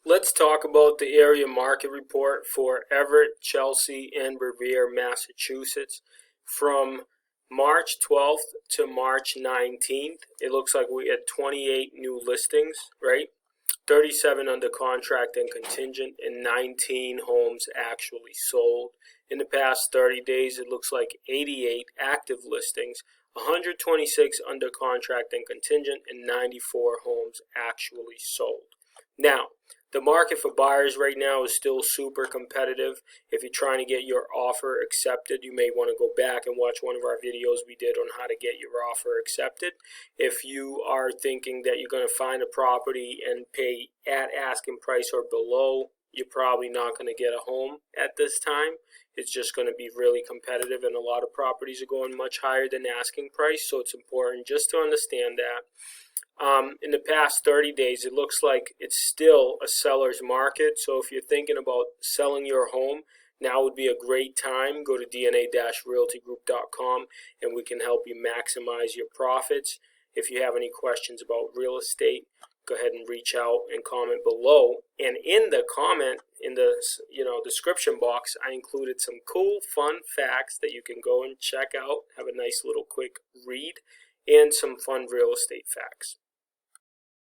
Let's talk about the area market report for Everett, Chelsea, and Revere, Massachusetts from March 12th to March 19th. It looks like we had 28 new listings, right? 37 under contract and contingent, and 19 homes actually sold. In the past 30 days, it looks like 88 active listings, 126 under contract and contingent, and 94 homes actually sold. Now, the market for buyers right now is still super competitive. If you're trying to get your offer accepted, you may want to go back and watch one of our videos we did on how to get your offer accepted. If you are thinking that you're going to find a property and pay at asking price or below, you're probably not going to get a home at this time. It's just going to be really competitive, and a lot of properties are going much higher than asking price, so it's important just to understand that. In the past 30 days, it looks like it's still a seller's market. So if you're thinking about selling your home, now would be a great time. Go to dna-realtygroup.com and we can help you maximize your profits. If you have any questions about real estate, go ahead and reach out and comment below. And in the comment, in the description box, I included some cool, fun facts that you can go and check out. Have a nice little quick read and some fun real estate facts.